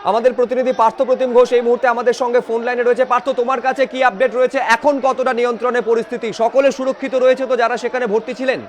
আমাদের প্রতিনিধি পার্থ প্রতিম ঘোষ এই মুহূর্তে আমাদের সঙ্গে ফোন লাইনে রয়েছে। পার্থ, তোমার কাছে কি আপডেট রয়েছে? এখন কতটা নিয়ন্ত্রণে পরিস্থিতি? সকলে সুরক্ষিত রয়েছে তো যারা সেখানে ভর্তি ছিলেন?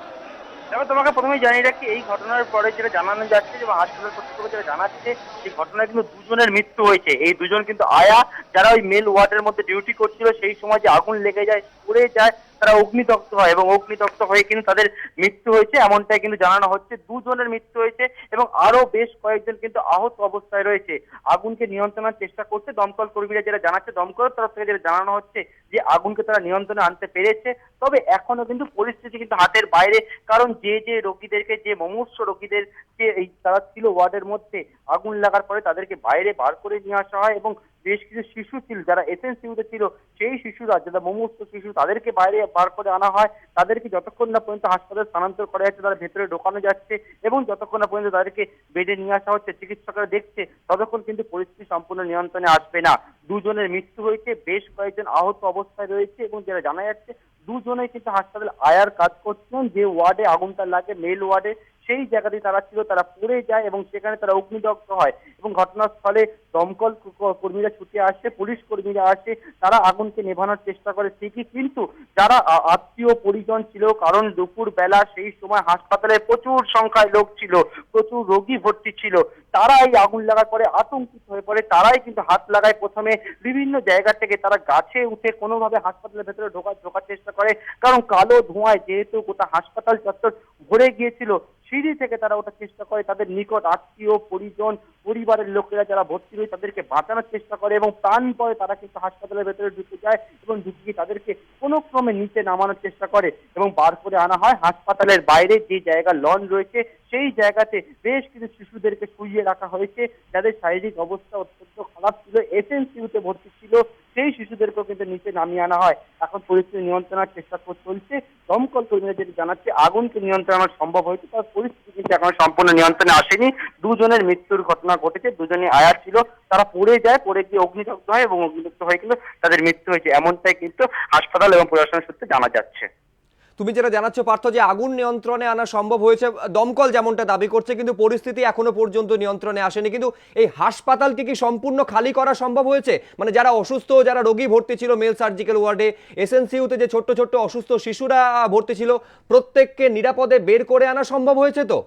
তবে তোমাকে প্রথমেই জানিয়ে রাখি, এই ঘটনার পরে যেটা জানানো যাচ্ছে যে হাসপাতাল কর্তৃপক্ষ যেটা জানাচ্ছে, এই ঘটনায় কিন্তু দুজনের মৃত্যু হয়েছে। এই দুজন কিন্তু আয়া, যারা ওই মেল ওয়ার্ডের মধ্যে ডিউটি করছিল, সেই সময় যে আগুন লেগে যায়, পড়ে যায়, তারা অগ্নিদগ্ধ হয় এবং অগ্নিদগ্ধ হয়ে কিন্তু তাদের মৃত্যু হয়েছে, এমনটাই কিন্তু জানানো হচ্ছে। দুজনের মৃত্যু হয়েছে এবং আরো বেশ কয়েকজন কিন্তু আহত অবস্থায় রয়েছে। আগুনকে নিয়ন্ত্রণের চেষ্টা করছে দমকল কর্মীরা, যেটা জানাচ্ছে দমকলের তরফ থেকে যেটা জানানো হচ্ছে যে আগুনকে তারা নিয়ন্ত্রণে আনতে পেরেছে। তবে এখনো কিন্তু পরিস্থিতি কিন্তু হাতের বাইরে, কারণ যে রোগীদেরকে, যে মুমূর্ষু রোগীদের যে এই তারা ছিল ওয়ার্ডের মধ্যে, আগুন লাগার পরে তাদেরকে বাইরে বার করে নিয়ে আসা হয় এবং বেশ কিছু শিশু ছিল যারা এসএনসিইউতে ছিল, সেই শিশুরা যারা মুমূর্ষু শিশু, তাদেরকে বাইরে বার করে আনা হয়। তাদেরকে যতক্ষণ না পর্যন্ত হাসপাতালে স্থানান্তর করা যাচ্ছে, তারা ভেতরে ঢোকানো যাচ্ছে এবং যতক্ষণ না পর্যন্ত তাদেরকে বেডে নিয়ে আসা হচ্ছে, চিকিৎসকরা দেখছে, ততক্ষণ কিন্তু পরিস্থিতি সম্পূর্ণ নিয়ন্ত্রণে আসবে না। দুজনের মৃত্যু হয়েছে, বেশ কয়েকজন আহত অবস্থায় রয়েছে এবং যেটা জানা যাচ্ছে দুজনেই কিন্তু হাসপাতালে আয়ার কাজ করছিলেন। যে ওয়ার্ডে আগুনটা লাগে, মেল ওয়ার্ডে, সেই জায়গাতে তারা ছিল, তারা পড়ে যায় এবং সেখানে তারা অগ্নিদগ্ধ হয় এবং ঘটনাস্থলে দমকল কর্মীরা ছুটে আসে, পুলিশ কর্মীরা আসে, তারা আগুনকে নেভানোর চেষ্টা করে ঠিকই, কিন্তু যারা আত্মীয় পরিজন ছিল, কারণ দুপুর বেলা সেই সময় হাসপাতালে প্রচুর সংখ্যায় লোক ছিল, প্রচুর রোগী ভর্তি ছিল, তারা এই আগুন লাগার পরে আতঙ্কিত হয়ে পড়ে। তারাই কিন্তু হাত লাগায় প্রথমে বিভিন্ন জায়গা থেকে, তারা গাছে উঠে কোনোভাবে হাসপাতালের ভেতরে ঢোকার চেষ্টা করে, কারণ কালো ধোঁয়ায় যেহেতু গোটা হাসপাতাল চত্বর ভরে গিয়েছিল, সিঁড়ি থেকে তারা ওঠার চেষ্টা করে। তাদের নিকট আত্মীয় পরিজন, পরিবারের লোকেরা যারা ভর্তি রয়েছে, তাদেরকে বাঁচানোর চেষ্টা করে এবং প্রাণপণে তারা কিন্তু হাসপাতালের ভেতরে ঢুকে যায় এবং ঢুকিয়ে তাদেরকে কোনো ক্রমে নিচে নামানোর চেষ্টা করে এবং বার করে আনা হয় হাসপাতালের বাইরে যে জায়গা লন রয়েছে, সেই জায়গাতে বেশ কিছু শিশুদেরকে শুইয়ে রাখা হয়েছে, যাদের শারীরিক অবস্থা অত্যন্ত খারাপ ছিল, এসএনসিইউতে ভর্তি ছিল, সেই শিশুদেরকেও কিন্তু নিচে নামিয়ে আনা হয়। এখন পরিস্থিতি নিয়ন্ত্রণের চেষ্টা চলছে। দমকল কর্মীরা যেটি জানাচ্ছে, আগুনকে নিয়ন্ত্রণ আনা সম্ভব হয়েছে, তার পরিস্থিতি কিন্তু এখন সম্পূর্ণ নিয়ন্ত্রণে আসেনি। দুজনের মৃত্যুর ঘটনা ঘটেছে, দুজনই আয়া ছিল, তারা পড়ে যায়, পড়ে গিয়ে অগ্নিদগ্ধ হয় এবং অগ্নিদগ্ধ হয়ে কিন্তু তাদের মৃত্যু হয়েছে, এমনটাই কিন্তু হাসপাতাল এবং প্রশাসনের সূত্রে জানা যাচ্ছে। তুমি যেটা জানাচ্ছ পার্থ, যে আগুন নিয়ন্ত্রণে আনা সম্ভব হয়েছে, দমকল যেমনটা দাবি করছে, কিন্তু পরিস্থিতি এখনো পর্যন্ত নিয়ন্ত্রণে আসেনি। কিন্তু এই হাসপাতালকে কি সম্পূর্ণ খালি করা সম্ভব হয়েছে? মানে যারা অসুস্থ, যারা রোগী ভর্তি ছিল মেল সার্জিক্যাল ওয়ার্ডে, এসএনসিইউতে যে ছোট্ট ছোট্ট অসুস্থ শিশুরা ভর্তি ছিল, প্রত্যেককে নিরাপদে বের করে আনা সম্ভব হয়েছে তো?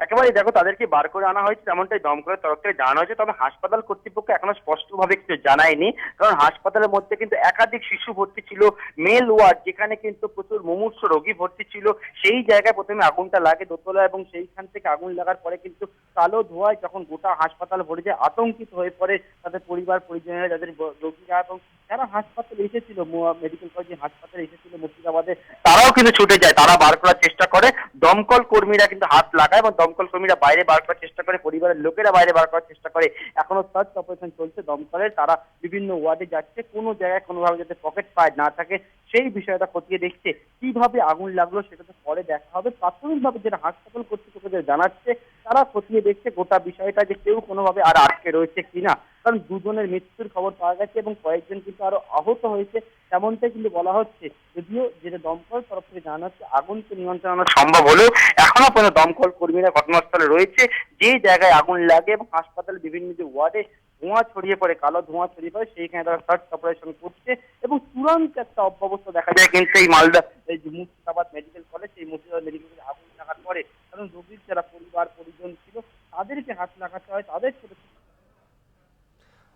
একেবারেই দেখো, তাদেরকে বার করে আনা হয়েছে, তেমনটাই দমকলের তরফ থেকে জানানো হয়েছে। তবে হাসপাতাল কর্তৃপক্ষ এখনো স্পষ্টভাবে কিছু জানায়নি, কারণ হাসপাতালের মধ্যে কিন্তু একাধিক শিশু ভর্তি ছিল। মেল ওয়ার্ড, যেখানে কিন্তু প্রচুর মুমূর্ষু রোগী ভর্তি ছিল, সেই জায়গায় প্রথমে আগুনটা লাগে দোতলা এবং সেইখান থেকে আগুন লাগার পরে কিন্তু কালো ধোঁয়ায় যখন গোটা হাসপাতাল ভরে যায়, আতঙ্কিত হয়ে পড়ে তাদের পরিবার পরিজনেরা, যাদের রোগীরা এবং যারা হাসপাতালে এসেছিল, মেডিকেল কলেজ হাসপাতালে এসেছিল মুর্শিদাবাদে, তারাও কিন্তু ছুটে যায়, তারা বার করার চেষ্টা করে। দমকল কর্মীরা কিন্তু হাত লাগায় এবং দমকল কর্মীরা বাইরে বার করার চেষ্টা করে, পরিবারের লোকেরা বাইরে বার করার চেষ্টা করে। এখনো সার্চ অপারেশন চলছে দমকলের, তারা বিভিন্ন ওয়ার্ডে যাচ্ছে, কোনো জায়গায় কোনোভাবে যাতে পকেট ফায়ার না থাকে সেই বিষয়টা খতিয়ে দেখছে। কিভাবে আগুন লাগলো সেটা তো পরে দেখা হবে। প্রাথমিকভাবে যেটা হাসপাতাল কর্তৃপক্ষ জানাচ্ছে, তারা খতিয়ে দেখছে গোটা বিষয়টা, যে কেউ কোনোভাবে আর আটকে রয়েছে কিনা, কারণ দুজনের মৃত্যুর খবর পাওয়া গেছে এবং কয়েকজন কিন্তু আরো আহত হয়েছে, তেমনটাই কিন্তু বলা হচ্ছে। যদিও যেটা দমকল তরফ থেকে জানা যাচ্ছে, আগুনকে নিয়ন্ত্রণ আনা সম্ভব হলেও এখনো পর্যন্ত দমকল কর্মীরা ঘটনাস্থলে রয়েছে, যে জায়গায় আগুন লাগে এবং হাসপাতালে বিভিন্ন যে ওয়ার্ডে ধোঁয়া ছড়িয়ে পড়ে, কালো ধোঁয়া ছড়িয়ে পড়ে, সেইখানে তারা সার্চ অপারেশন করছে এবং চূড়ান্ত একটা অব্যবস্থা দেখা যায় কিন্তু এই মালদা, এই যে মুর্শিদাবাদ মেডিকেল কলেজ, এই মুর্শিদাবাদ মেডিকেল কলেজে আগুন লাগার পরে, কারণ রোগীর যারা পরিবার পরিজন ছিল, তাদেরকে হাত লাগাতে হয়, তাদের ছোট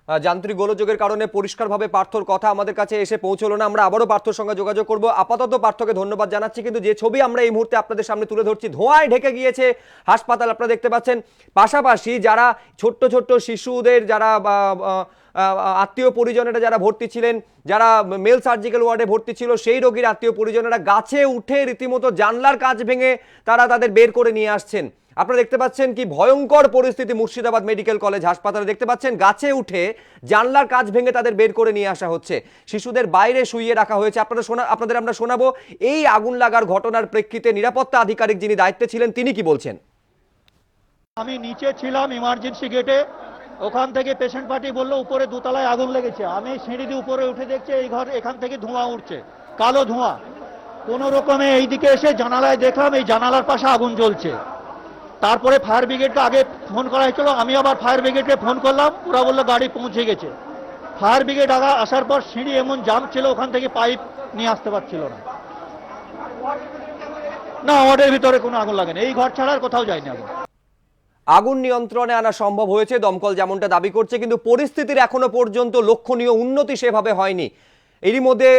যান্ত্রিক গোলযোগের কারণে পরিষ্কারভাবে পার্থর কথা আমাদের কাছে এসে পৌঁছলো না। আমরা আবারও পার্থর সঙ্গে যোগাযোগ করব। আপাতত পার্থকে ধন্যবাদ জানাচ্ছি, কিন্তু যে ছবি আমরা এই মুহূর্তে আপনাদের সামনে তুলে ধরছি, ধোঁয়ায় ঢেকে গিয়েছে হাসপাতাল, আপনারা দেখতে পাচ্ছেন। পাশাপাশি যারা ছোট্ট ছোট্ট শিশুদের, যারা আত্মীয় পরিজনেরা যারা ভর্তি ছিলেন, যারা মেল সার্জিক্যাল ওয়ার্ডে ভর্তি ছিল, সেই রোগীর আত্মীয় পরিজনেরা গাছে উঠে রীতিমতো জানলার কাঁচ ভেঙে তারা তাদের বের করে নিয়ে আসছেন। আপনারা দেখতে পাচ্ছেন কি ভয়ঙ্কর পরিস্থিতি মুর্শিদাবাদ মেডিকেল কলেজ হাসপাতালে। দেখতে পাচ্ছেন গাছে উঠে জানলার কাঁচ ভেঙে তাদের বের করে নিয়ে আসা হচ্ছে, শিশুদের বাইরে শুইয়ে রাখা হয়েছে। আপনাদের আমরা শোনাবো এই আগুন লাগার ঘটনার প্রেক্ষিতে নিরাপত্তা আধিকারিক যিনি দায়িত্বে ছিলেন তিনি কি বলছেন। আমি নিচে ছিলাম ইমার্জেন্সি গেটে, ওখান থেকে পেশেন্ট পার্টি বললো উপরে দোতলায় আগুন লেগেছে। আমি সিঁড়ি দিয়ে উপরে উঠে দেখছি এই ঘর, এখান থেকে ধোঁয়া উঠছে, কালো ধোঁয়া। কোন রকমে এইদিকে এসে জানালায় দেখলাম এই জানালার পাশে আগুন জ্বলছে। তারপরে ফায়ার ব্রিগেডকে আগে ফোন করা হয়েছিল, আমি আবার ফায়ার ব্রিগেডকে ফোন করলাম, ওরা বললো গাড়ি পৌঁছে গেছে। ফায়ার ব্রিগেড আসার পর সিঁড়ি এমন জাম ছিল, ওখান থেকে পাইপ নিয়ে আসতে পারছিল না। না, ওয়ার্ডের ভিতরে কোনো আগুন লাগেনি, এই ঘর ছাড়া আর কোথাও যায়নি আগুন। আগুন নিয়ন্ত্রণে আনা সম্ভব হয়েছে, দমকল যেমনটা দাবি করছে, কিন্তু পরিস্থিতির এখনো পর্যন্ত লক্ষণীয় উন্নতি সেভাবে হয়নি। এরই মধ্যে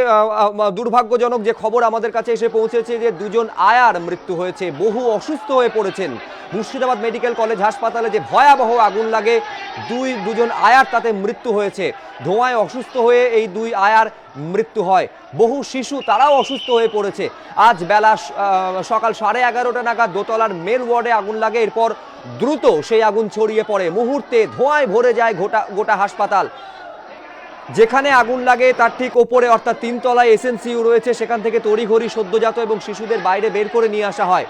দুর্ভাগ্যজনক যে খবর আমাদের কাছে এসে পৌঁছেছে যে দুজন আয়ার মৃত্যু হয়েছে, বহু অসুস্থ হয়ে পড়েছেন। মুর্শিদাবাদ মেডিকেল কলেজ হাসপাতালে যে ভয়াবহ আগুন লাগে, দুজন আয়ার তাতে মৃত্যু হয়েছে। ধোঁয়ায় অসুস্থ হয়ে এই দুই আয়ার মৃত্যু হয়। বহু শিশু তারাও অসুস্থ হয়ে পড়েছে। আজ বেলা সকাল 11:30 নাগাদ দোতলার মেল ওয়ার্ডে আগুন লাগে, এরপর দ্রুত সেই আগুন ছড়িয়ে পড়ে, মুহূর্তে ধোঁয়ায় ভরে যায় গোটা হাসপাতাল। যেখানে আগুন লাগে তার ঠিক ওপরে অর্থাৎ 3 তলায় এসএনসিইউ রয়েছে, সেখান থেকে তড়িঘড়ি সদ্যজাত এবং শিশুদের বাইরে বের করে নিয়ে আসা হয়।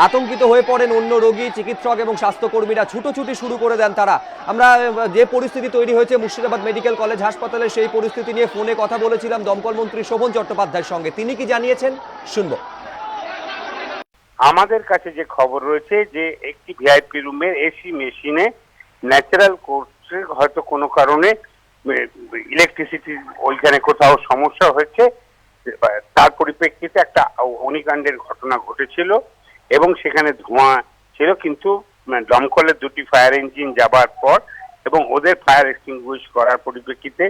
আতঙ্কিত হয়ে পড়েন অন্য রোগী, চিকিৎসক এবং স্বাস্থ্যকর্মীরা ছুটোছুটি শুরু করে দেন তারা। আমরা যে পরিস্থিতি তৈরি হয়েছে মুর্শিদাবাদ মেডিকেল কলেজ হাসপাতালে, সেই পরিস্থিতি নিয়ে ফোনে কথা বলেছিলাম দমকল মন্ত্রী শোভন চট্টোপাধ্যায়ের সঙ্গে। তিনি কি জানিয়েছেন শুনবো। আমাদের কাছে যে খবর রয়েছে যে একটি ভিআইপি রুমের এসি মেশিনে ন্যাচারাল কোর্সের হয়তো কোনো কারণে ইলেকট্রিসিটি ওইখানে কোথাও সমস্যা হয়েছে, তার পরিপ্রেক্ষিতে একটা অগ্নিকাণ্ডের ঘটনা ঘটেছিল এবং সেখানে ধোঁয়া ছিল, কিন্তু দমকলের 2টি ফায়ার ইঞ্জিন যাবার পর এবং ওদের ফায়ার এক্সটিংগুইশ করার পরিপ্রেক্ষিতে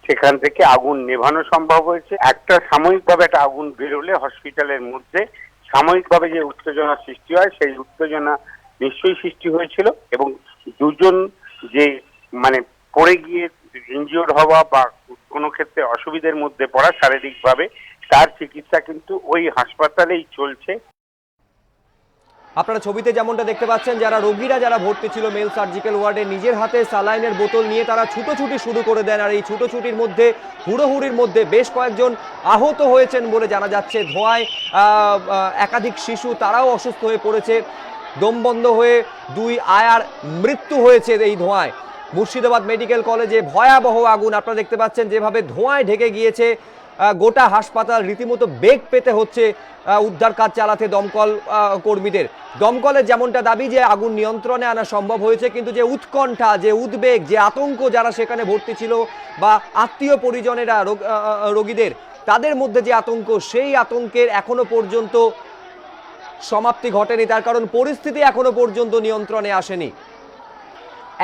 সেখান থেকে আগুন নেভানো সম্ভব হয়েছে। একটা সাময়িকভাবে একটা আগুন বেরোলে হসপিটালের মধ্যে সাময়িকভাবে যে উত্তেজনা সৃষ্টি হয়, সেই উত্তেজনা নিশ্চয়ই সৃষ্টি হয়েছিল এবং দুজন যে পড়ে গিয়ে ইনজিওর্ড হওয়া বা কোনো ক্ষেত্রে অসুবিধার মধ্যে পড়া শারীরিকভাবে, তার চিকিৎসা কিন্তু ওই হাসপাতালেই চলছে। আপনারা ছবিতে যেমনটা দেখতে পাচ্ছেন, রোগীরা যারা ভর্তি ছিল মেল সার্জিক্যাল ওয়ার্ডে, নিজের হাতে স্যালাইনের বোতল নিয়ে তারা ছুটোছুটি শুরু করে দেন। আর এই ছুটোছুটির মধ্যে, হুড়োহুড়ির মধ্যে বেশ কয়েকজন আহত হয়েছেন বলে জানা যাচ্ছে। ধোঁয়ায় একাধিক শিশু তারাও অসুস্থ হয়ে পড়েছে। দম বন্ধ হয়ে 2 আয়ার মৃত্যু হয়েছে এই ধোঁয়ায়। মুর্শিদাবাদ মেডিকেল কলেজে ভয়াবহ আগুন, আপনারা দেখতে পাচ্ছেন যেভাবে ধোঁয়ায় ঢেকে গিয়েছে গোটা হাসপাতাল। রীতিমতো বেগ পেতে হচ্ছে উদ্ধার কাজ চালাতে দমকল কর্মীদের। দমকলের যেমনটা দাবি যে আগুন নিয়ন্ত্রণে আনা সম্ভব হয়েছে, কিন্তু যে উৎকণ্ঠা, যে উদ্বেগ, যে আতঙ্ক যারা সেখানে ভর্তি ছিল বা আত্মীয় পরিজনেরা রোগীদের, তাদের মধ্যে যে আতঙ্ক, সেই আতঙ্কের এখনো পর্যন্ত সমাপ্তি ঘটেনি। তার কারণ পরিস্থিতি এখনো পর্যন্ত নিয়ন্ত্রণে আসেনি।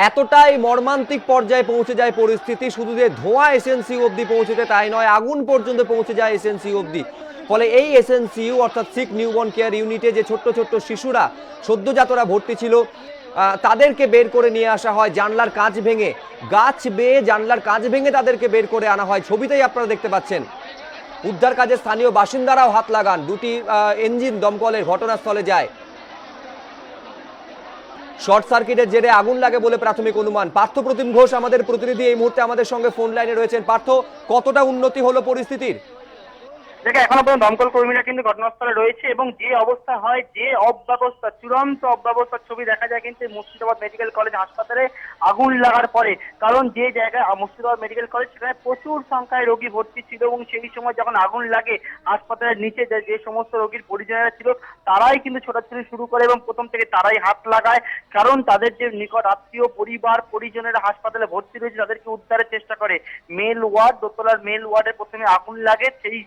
এতটাই মর্মান্তিক পর্যায়ে পৌঁছে যায় পরিস্থিতি, শুধু যে ধোঁয়া এসএনসিইউ অবধি পৌঁছেছে তাই নয়, আগুন পর্যন্ত পৌঁছে যায় এসএনসিইউ অবধি। ফলে এই এসএনসিইউ অর্থাৎ সিক নিউবর্ন কেয়ার ইউনিটে যে ছোট্ট ছোট্ট শিশুরা, সদ্যজাতরা ভর্তি ছিল, তাদেরকে বের করে নিয়ে আসা হয় জানলার কাঁচ ভেঙে, গাছ বেয়ে জানলার কাঁচ ভেঙে তাদেরকে বের করে আনা হয়। ছবিতেই আপনারা দেখতে পাচ্ছেন। উদ্ধার কাজে স্থানীয় বাসিন্দারাও হাত লাগান। 2টি ইঞ্জিন দমকলের ঘটনাস্থলে যায়। শর্ট সার্কিটের জেরে আগুন লাগে বলে প্রাথমিক অনুমান। পার্থ প্রতিম ঘোষ আমাদের প্রতিনিধি এই মুহূর্তে আমাদের সঙ্গে ফোন লাইনে রয়েছেন। পার্থ, কতটা উন্নতি হলো পরিস্থিতির? দেখে এখনো পর্যন্ত দমকল কর্মীরা কিন্তু ঘটনাস্থলে রয়েছে এবং যে অবস্থা হয়, যে অব্যবস্থা, চূড়ান্ত অব্যবস্থার ছবি দেখা যায় কিন্তু মুর্শিদাবাদ মেডিকেল কলেজ হাসপাতালে আগুন লাগার পরে। কারণ যে জায়গায় মুর্শিদাবাদ মেডিকেল কলেজ, সেখানে প্রচুর সংখ্যায় রোগী ভর্তি ছিল এবং সেই সময় যখন আগুন লাগে, হাসপাতালের নিচে যে সমস্ত রোগীর পরিজনেরা ছিল তারাই কিন্তু ছোটাছুটি শুরু করে এবং প্রথম থেকে তারাই হাত লাগায়। কারণ তাদের যে নিকট আত্মীয়, পরিবার, পরিজনেরা হাসপাতালে ভর্তি রয়েছে, তাদেরকে উদ্ধারের চেষ্টা করে। মেল ওয়ার্ড, দোতলার মেল ওয়ার্ডে প্রথমে আগুন লাগে। সেই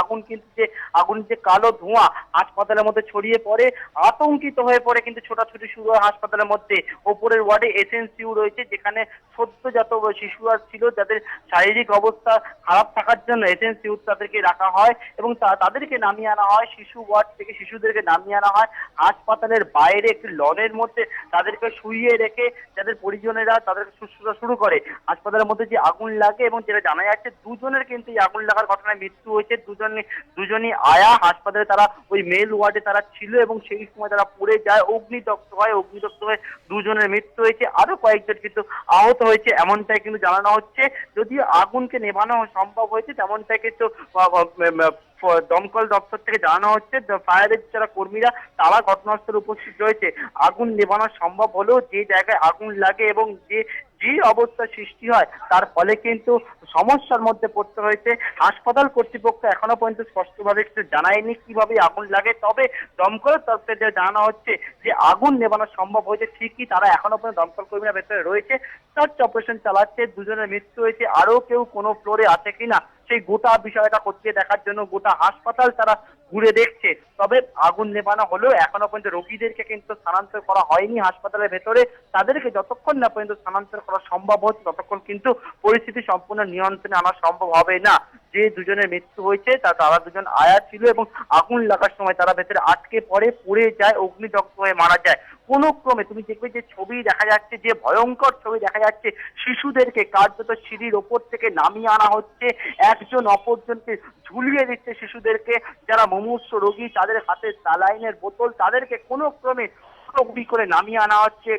আগুন কিন্তু আগুনের যে কালো ধোঁয়া হাসপাতালের মধ্যে ছড়িয়ে পড়ে। আতঙ্কিত হয়ে পড়ে কিন্তু ছোটাছুটি শুরু হয় হাসপাতালের মধ্যে। ওপরের ওয়ার্ডে এসএনসিইউ রয়েছে, যেখানে সদ্যজাত শিশুরা ছিল, যাদের শারীরিক অবস্থা খারাপ থাকার জন্য এসএনসিইউ তাদেরকে রাখা হয় এবং তাদেরকে নামিয়ে আনা হয়। শিশু ওয়ার্ড থেকে শিশুদেরকে নামিয়ে আনা হয় হাসপাতালের বাইরে একটি লনের মধ্যে, তাদেরকে শুইয়ে রেখে যাদের পরিজনেরা তাদেরকে শুশ্রূষা শুরু করে। হাসপাতালের মধ্যে যে আগুন লাগে এবং যেটা জানা যাচ্ছে, দুজনের কিন্তু এই আগুন লাগার ঘটনায় মৃত্যু হয়েছে। দুজনই আয়া, হাসপাতালে তারা ওই মেল ওয়ার্ডে তারা ছিল এবং সেই সময় তারা পুড়ে যায়, অগ্নিদগ্ধ হয়ে দুজনের মৃত্যু হয়েছে। আরো কয়েকজন কিন্তু আহত হয়েছে, এমনটাই কিন্তু জানানো হচ্ছে। যদিও আগুনকে নেভানো সম্ভব হয়েছে তেমনটাই কিন্তু দমকল দপ্তর থেকে জানানো হচ্ছে ফায়ারের যারা কর্মীরা তারা ঘটনাস্থলে উপস্থিত রয়েছে। আগুন নেভানো সম্ভব হলেও যে জায়গায় আগুন লাগে এবং যে যে অবস্থা সৃষ্টি হয় তার ফলে কিন্তু সমস্যার মধ্যে পড়তে হয়েছে। হাসপাতাল কর্তৃপক্ষ এখনো পর্যন্ত স্পষ্টভাবে কিছু জানায়নি কিভাবে আগুন লাগে, তবে দমকলের তরফ থেকে জানানো হচ্ছে যে আগুন নেভানো সম্ভব হয়েছে ঠিকই। তারা এখনো পর্যন্ত দমকল কর্মীরা ভেতরে রয়েছে, সার্চ অপারেশন চালাচ্ছে। দুজনের মৃত্যু হয়েছে, আরো কেউ কোনো ফ্লোরে আছে কিনা সেই গোটা বিষয়টা খতিয়ে দেখার জন্য গোটা হাসপাতাল তারা ঘুরে দেখছে। তবে আগুন নেভানো হলেও এখনো পর্যন্ত রোগীদেরকে কিন্তু স্থানান্তর করা হয়নি হাসপাতালের ভেতরে। তাদেরকে যতক্ষণ না পর্যন্ত স্থানান্তর করা সম্ভব হচ্ছে ততক্ষণ কিন্তু পরিস্থিতি সম্পূর্ণ নিয়ন্ত্রণে আনা সম্ভব হবে না। যে দুজনের মৃত্যু হয়েছে তারা দুজন আয়া ছিল এবং আগুন লাগার সময় তারা ভেতরে আটকে পড়ে যায়, অগ্নিদগ্ধ হয়ে মারা যায়। কোনো ক্রমে তুমি দেখবে যে ছবি দেখা যাচ্ছে, যে ভয়ঙ্কর ছবি দেখা যাচ্ছে, শিশুদেরকে কার্যত সিঁড়ির ওপর থেকে নামিয়ে আনা হচ্ছে, একজন অপরজনকে ঝুলিয়ে দিচ্ছে শিশুদেরকে। যারা মুমূর্ষু রোগী তাদের হাতে স্যালাইনের বোতল, তাদেরকে কোনো ক্রমে করে নামিয়ে আনা হচ্ছে,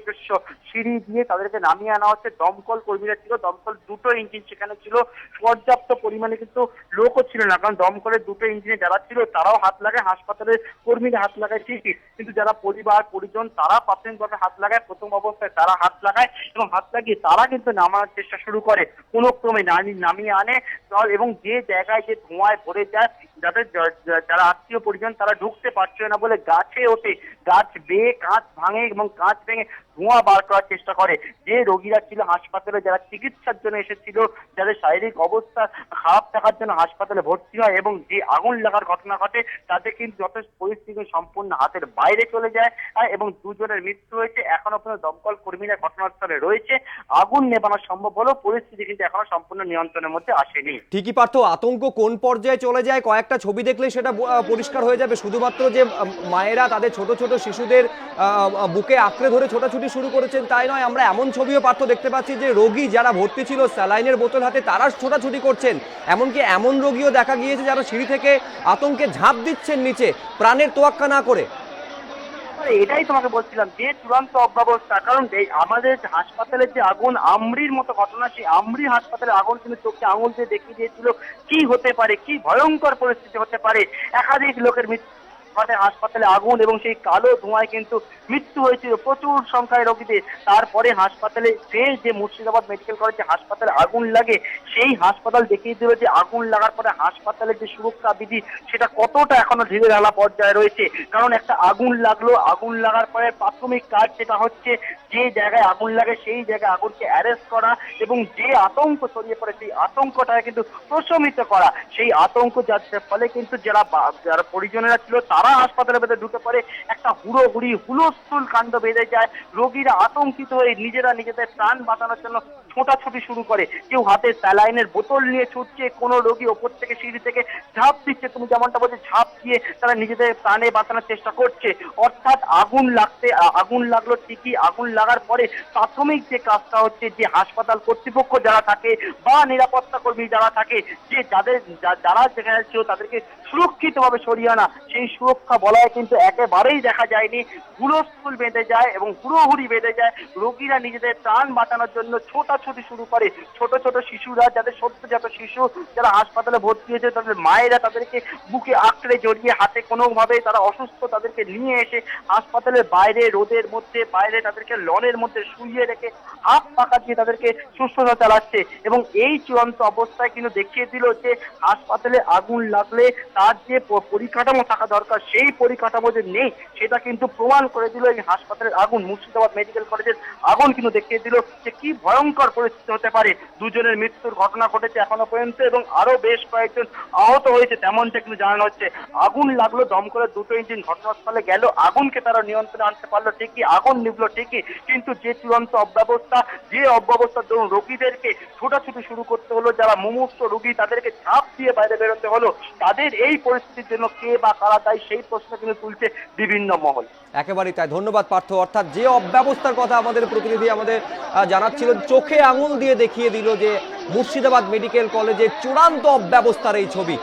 সিঁড়ি দিয়ে তাদেরকে নামিয়ে আনা হচ্ছে। দমকল কর্মীরা ছিল, দমকল দুটো ইঞ্জিন সেখানে ছিল, পর্যাপ্ত পরিমাণে কিন্তু লোকও ছিল না, কারণ দমকলের দুটো ইঞ্জিনে যারা ছিল তারাও হাত লাগায়, হাসপাতালের কর্মীরা হাত লাগায় ঠিকই, কিন্তু যারা পরিবার পরিজন তারা প্রাথমিকভাবে হাত লাগায়, প্রথম অবস্থায় তারা হাত লাগায় এবং হাত লাগিয়ে তারা কিন্তু নামানোর চেষ্টা শুরু করে, কোনো ক্রমে নামিয়ে আনে। এবং যে জায়গায় যে ধোঁয়ায় ভরে যায়, যাদের যারা আত্মীয় পরিজন তারা ঢুকতে পারছে না বলে গাছে ওঠে, গাছ বেয়ে কাঁচ ভাঙে এবং কাঁচ ভেঙে ধোঁয়া বার করার চেষ্টা করে। যে রোগীরা ছিল হাসপাতালে, যারা চিকিৎসার জন্য এসেছিল, যাদের শারীরিক অবস্থা খারাপ থাকার জন্য হাসপাতালে ভর্তি হয় এবং যে আগুন লাগার ঘটনা ঘটে তাতে কিন্তু যথেষ্ট পরিস্থিতি সম্পূর্ণ হাতের বাইরে চলে যায় এবং দুজনের মৃত্যু হয়েছে। এখনো পর্যন্ত দমকল কর্মীরা ঘটনাস্থলে রয়েছে। আগুন নেভানো সম্ভব হলেও পরিস্থিতি কিন্তু এখনো সম্পূর্ণ নিয়ন্ত্রণের মধ্যে আসেনি। ঠিকই পার্থ, আতঙ্ক কোন পর্যায়ে চলে যায় কয়েকটা ছবি দেখলে সেটা পরিষ্কার হয়ে যাবে। শুধুমাত্র যে মায়েরা তাদের ছোট ছোট শিশুদের বুকে আঁকড়ে ধরে ছোটাছুটি শুরু করেছেন তাই নয়, আমরা এমন ছবিও পার্থ দেখতে পাচ্ছি যে রোগী যারা ভর্তি ছিল স্যালাইনের বোতল হাতে তারা ছোটাছুটি করছেন। এমনকি এমন রোগীও দেখা গিয়েছে যারা সিঁড়ি থেকে আতঙ্কে ঝাঁপ দিচ্ছেন নিচে, প্রাণের তোয়াক্কা না করে। এটাই তোমাকে বলছিলাম যে চূড়ান্ত অব্যবস্থা, কারণ আমাদের হাসপাতালের যে আগুন আমরির মতো ঘটনা, সেই আমরি হাসপাতালের আগুন কিন্তু চোখে আঙুল দিয়ে দেখিয়ে দিয়েছিল কি হতে পারে, কি ভয়ঙ্কর পরিস্থিতি হতে পারে। একাধিক লোকের মৃত্যু হাসপাতালে আগুন এবং সেই কালো ধোঁয়ায় কিন্তু মৃত্যু হয়েছিল প্রচুর সংখ্যায় রোগীদের। তারপরে হাসপাতালে যে মুর্শিদাবাদ মেডিকেল কলেজে হাসপাতালে আগুন লাগে, সেই হাসপাতাল দেখিয়ে দিল যে আগুন লাগার পরে হাসপাতালের যে সুরক্ষা বিধি সেটা কতটা এখনো ঢিলে ঢালা পর্যায়ে রয়েছে। কারণ একটা আগুন লাগলো, আগুন লাগার পরে প্রাথমিক কাজ যেটা হচ্ছে যে জায়গায় আগুন লাগে সেই জায়গায় আগুনকে অ্যারেস্ট করা এবং যে আতঙ্ক ছড়িয়ে পড়ে সেই আতঙ্কটাকে কিন্তু প্রশমিত করা। সেই আতঙ্ক যার ফলে কিন্তু যারা পরিজনেরা ছিল তারা হাসপাতালের ভেতরে ঢুকে পড়ে, একটা হুড়োহুড়ি হুলস্থুল কাণ্ড বেঁধে যায়। রোগীরা আতঙ্কিত হয়ে নিজেরা নিজেদের প্রাণ বাঁচানোর জন্য ছোটাছুটি শুরু করে, কেউ হাতে স্যালাইনের বোতল নিয়ে ছুটছে, কোনো রোগী ওপর থেকে সিঁড়ি থেকে ঝাঁপ দিচ্ছে, তুমি যেমনটা বলছো ঝাঁপ দিয়ে তারা নিজেদের প্রাণে বাঁচানোর চেষ্টা করছে। অর্থাৎ আগুন লাগলো ঠিকই, আগুন লাগার পরে প্রাথমিক যে কাজটা হচ্ছে যে হাসপাতাল কর্তৃপক্ষ যারা থাকে বা নিরাপত্তা কর্মী যারা থাকে, যে যারা যেখানে ছিল তাদেরকে সুরক্ষিতভাবে সরিয়ে আনা, সেই সুরক্ষা বলয় কিন্তু একেবারেই দেখা যায়নি। হুলস্থুল বেঁধে যায় এবং হুড়োহুড়ি বেঁধে যায়। রোগীরা নিজেদের প্রাণ বাঁচানোর জন্য ছোটাছুটি শুরু করে। ছোট ছোট শিশুরা, যাদের সদ্যজাত শিশু যারা হাসপাতালে ভর্তি হয়েছে, তাদের মায়েরা তাদেরকে বুকে আঁকড়ে জড়িয়ে হাতে কোনোভাবে তারা অসুস্থ তাদেরকে নিয়ে এসে হাসপাতালের বাইরে রোদের মধ্যে বাইরে তাদেরকে লনের মধ্যে শুইয়ে রেখে হাত পাকা দিয়ে তাদেরকে সুস্থতা চালাচ্ছে। এবং এই চূড়ান্ত অবস্থায় কিন্তু দেখিয়ে দিল যে হাসপাতালে আগুন লাগলে তার যে পরিকাঠামো থাকা দরকার সেই পরিকাঠামো যে নেই সেটা কিন্তু প্রমাণ করে দিল এই হাসপাতালের আগুন। মুর্শিদাবাদ মেডিকেল কলেজের আগুন কিন্তু দেখিয়ে দিল যে কি ভয়ঙ্কর পরিস্থিতি হতে পারে। দুজনের মৃত্যুর ঘটনা ঘটেছে এখনো পর্যন্ত এবং আরো বেশ কয়েকজন আহত হয়েছে তেমনটা কিন্তু জানানো হচ্ছে। আগুন লাগলো, দমকলের দুটো ইঞ্জিন ঘটনাস্থলে গেল, আগুনকে তারা নিয়ন্ত্রণে আনতে পারলো ঠিকই, আগুন নিভলো ঠিকই, কিন্তু যে চূড়ান্ত অব্যবস্থা ধরুন রোগীদেরকে ছোটাছুটি শুরু করতে হলো, যারা মুমূর্ষু রোগী তাদেরকে ঝাঁপ দিয়ে বাইরে বেরোতে হলো, তাদের এই পরিস্থিতির জন্য কে বা কারা দায়ী সেই প্রশ্ন কিন্তু তুলছে বিভিন্ন মহল। একেবারেই তাই, ধন্যবাদ পার্থ। অর্থাৎ যে অব্যবস্থার কথা আমাদের প্রতিনিধি আমাদের জানাচ্ছিল, চোখে আঙুল দিয়ে দেখিয়ে দিল যে মুর্শিদাবাদ মেডিকেল কলেজের চূড়ান্ত অব্যবস্থার এই ছবি।